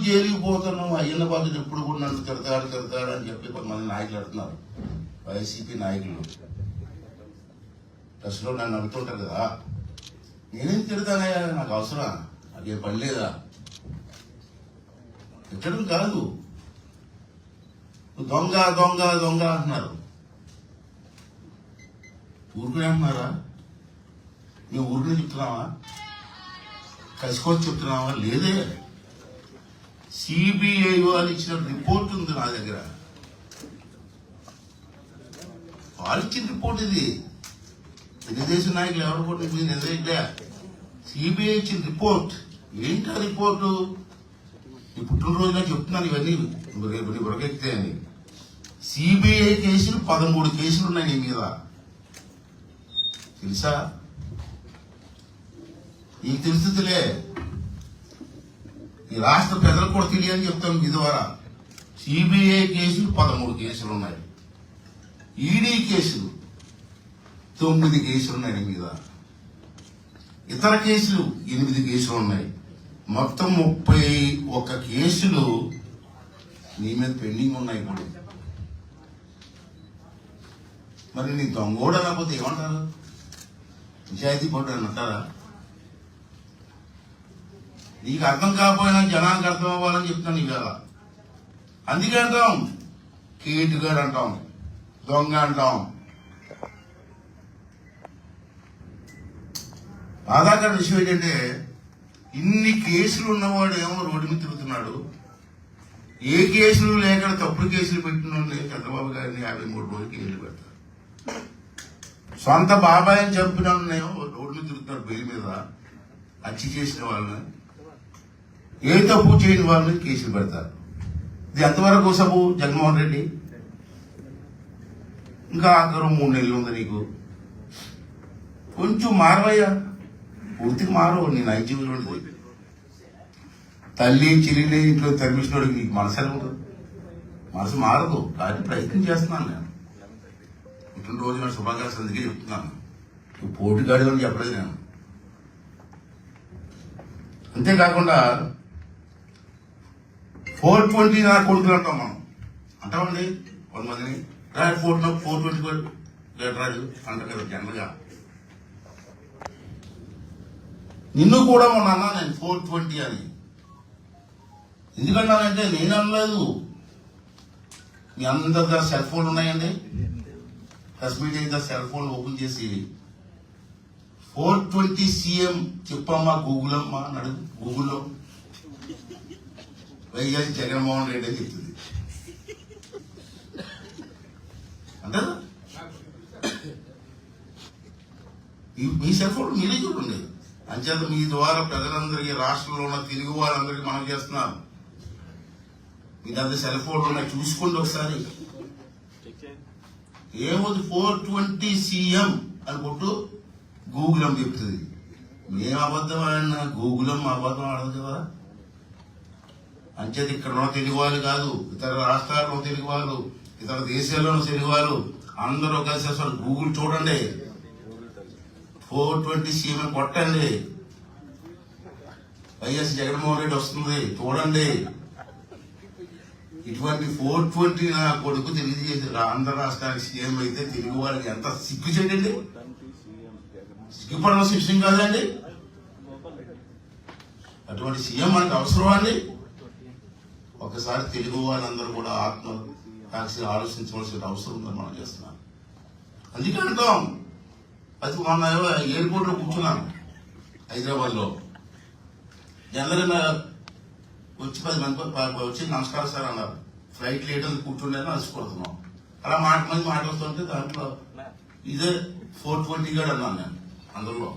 జైలుకి పోతున్నావు అయ్యన్న బాధ్యత ఎప్పుడు కూడా నన్ను తిడతాడు అని చెప్పి కొంతమంది నాయకులు అడుగుతున్నారు. వైసీపీ నాయకులు ప్రెస్లో నన్ను అడుగుతుంటారు కదా, నేనేం తిడతానయ్యా, నాకు అవసరం, నాకేం పని లేదా? తిట్టడం కాదు, దొంగ దొంగ దొంగ అంటున్నారు. ఊరుకునే అంటున్నారా? మేము ఊరికనే చెప్తున్నావా? కలిసికొచ్చి చెప్తున్నావా? లేదే. సిబిఐ వాళ్ళు ఇచ్చిన రిపోర్ట్ ఉంది నా దగ్గర. వాళ్ళు ఇచ్చిన రిపోర్ట్ ఇది. తెలుగుదేశం నాయకులు ఎవరు కూడా నిజంగా సిబిఐ ఇచ్చిన రిపోర్ట్. ఏంటి ఆ రిపోర్టు? ఈ పుట్టినరోజున చెప్తున్నాను ఇవన్నీ రేపు నీ ఉరకెక్కితే అని. సిబిఐ కేసులు 13 కేసులు ఉన్నాయి నీ మీద, తెలుసా? నీకు తెలుస్తుందిలే, ఈ రాష్ట్ర ప్రజలకు కూడా తెలియని చెప్తాను మీ ద్వారా. సిబిఐ కేసులు 13 కేసులు ఉన్నాయి, ఈడీ కేసులు 9 కేసులు ఉన్నాయి నీ మీద, ఇతర కేసులు 8 కేసులు ఉన్నాయి. మొత్తం 31 కేసులు నీ మీద పెండింగ్ ఉన్నాయి ఇప్పుడు. మరి నీ దొంగోడు అనకపోతే ఏమంటారు? నిజాయితీ పడు అని అంటారా? నీకు అర్థం కాకపోయినా జనానికి అర్థం అవ్వాలని చెప్తాను ఇవాళ. అందుకే అంటాం కేటుగాడు అంటాం, దొంగ అంటాం. బాధాకర విషయం ఏంటంటే ఇన్ని కేసులు ఉన్నవాడు ఏమో రోడ్డు మీద తిరుగుతున్నాడు. ఏ కేసులు లేక తప్పుడు కేసులు పెట్టిన చంద్రబాబు గారిని 53 రోజులు కేసులు పెడతారు. సొంత బాబాయిని చంపిన రోడ్డు మీద తిరుగుతున్నాడు బెయిల్ మీద. హత్య చేసిన వాళ్ళని, ఏ తప్పు చేయని వాళ్ళని కేసులు పెడతారు. ఇది ఎంతవరకు సబు జగన్మోహన్ రెడ్డి? ఇంకా ఆఖరు 3 నెలలు ఉంది నీకు. కొంచెం మారవయ్యా, పూర్తిగా మారు. నీ నైజీవులు ఉండదు. తల్లి చెల్లి ఇంట్లో తరిమిసినోడికి నీకు మనసు ఎలా ఉంటుంది? మనసు మారదు. కాబట్టి ప్రయత్నం చేస్తున్నాను నేను. పుట్టినరోజు నా శుభాకాంక్షలు అందుకే చెప్తున్నాను. నువ్వు పోటీగాడు అని చెప్పలేదు నేను. అంతేకాకుండా 420 నా కొడుకులు అంటాం మనం. అంటామండి కొంతమందిని. 420 రాజు అంటారు కదా జనరల్గా. నిన్ను కూడా మొన్న అన్నా నేను 420 అని. ఎందుకన్నానంటే నేను అనలేదు. మీ అందరి దగ్గర సెల్ ఫోన్లు ఉన్నాయండి. ప్రెస్ మీట్ అయితే సెల్ ఫోన్ ఓపెన్ చేసి 420 సీఎం చెప్పమ్మా గూగుల్ అమ్మా అన్నాడు. గూగుల్లో వైఎస్ జగన్మోహన్ రెడ్డి అని చెప్తుంది. అంటారా? మీ సెల్ ఫోన్ మీరే చూడండి. అంచేత మీ ద్వారా ప్రజలందరికీ, రాష్ట్రంలో ఉన్న తెలుగు వాళ్ళందరికీ మనం చేస్తున్నాం. మీ దగ్గర సెల్ ఫోన్లు ఉన్నాయి, చూసుకోండి ఒకసారి. ఏముంది 420 సీఎం అని కొట్టు, గూగుల్ అని చెప్తుంది. మేము అబద్ధం ఆడినా గూగుల్ అబద్ధం ఆడదు కదా. అంచేత ఇక్కడ ఉన్న తెలుగు వాళ్ళు కాదు, ఇతర రాష్ట్రాల్లో తెలుగు వాళ్ళు, ఇతర దేశాల్లో తెలుగు వాళ్ళు అందరూ కలిసి అసలు గూగుల్ చూడండి. 420 సీఎం కొట్టండి. వైఎస్ జగన్మోహన్ రెడ్డి వస్తుంది చూడండి. ఇటువంటి 420 నా కొడుకు తెలియజేసి ఆంధ్ర రాష్ట్రానికి సీఎం అయితే తెలుగు వాళ్ళకి ఎంత సిగ్గు చేయండి. సిగ్గుపడిన విషయం కాదండి. అటువంటి సీఎం మనకు అవసరం అండి. ఒకసారి తెలుగు వాళ్ళందరూ కూడా ఆత్మ సాక్షి ఆలోచించవలసిన అవసరం ఉందని మనం చేస్తున్నాం. అందుకే అంటాం. అది మొన్న ఎయిర్పోర్ట్ లో కూర్చున్నాను హైదరాబాద్ లో. జనరల్ వచ్చి 10 మంది వచ్చి నమస్కారం సార్ అన్నారు. ఫ్లైట్ లేట్ అని కూర్చుండే అలసిపోతున్నాం. అలా మంది మాట్లాడుతుంటే దాంట్లో ఇదే 420 గాడు అన్నాను నేను. అందులో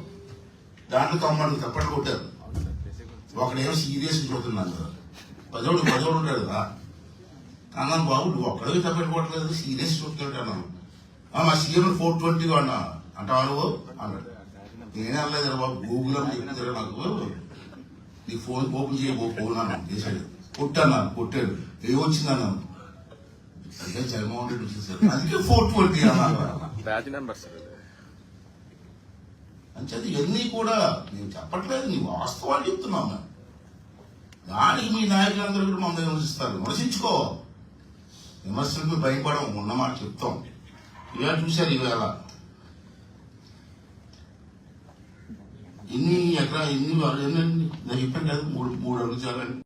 దాంట్లో 90 తప్పట్లు కొట్టారు. ఒకడేమో సీరియస్ చూస్తున్నాను కదా, పదోడు ఉంటాడు కదా అన్నాను. బాబు నువ్వు ఒక్కడే తప్పట్లు కొట్టలేదు, సీరియస్ చూస్తున్నాడు అన్నాను. మా సీఎం 420 అన్నా అంటావు అన్నాడు. నేనే అనలేదు బాబు, గూగుల్ అని చెప్తారు నాకు. నీ ఫోన్ ఓపెన్ చేయబోను అన్నాను. చేశాడు. కొట్టన్నాను, కొట్టాడు. ఏమొచ్చింది అన్నాను. అదే జగన్మోహన్ రెడ్డి వచ్చేసారు. అందుకే 420 అన్నాను. అంచేది ఇవన్నీ కూడా నేను చెప్పట్లేదు, నీ వాస్తవాలు చెప్తున్నాను. దానికి మీ నాయకులందరూ కూడా మమ్మల్ని విమర్శిస్తారు. విమర్శించుకో, విమర్శలకు భయపడం, ఉన్నమాట చెప్తాం. ఇవాళ చూశారు, ఇవాళ ఎన్ని ఎకరా ఎన్ని నేను చెప్పాను కదా, 3 అడుగులు చాలని.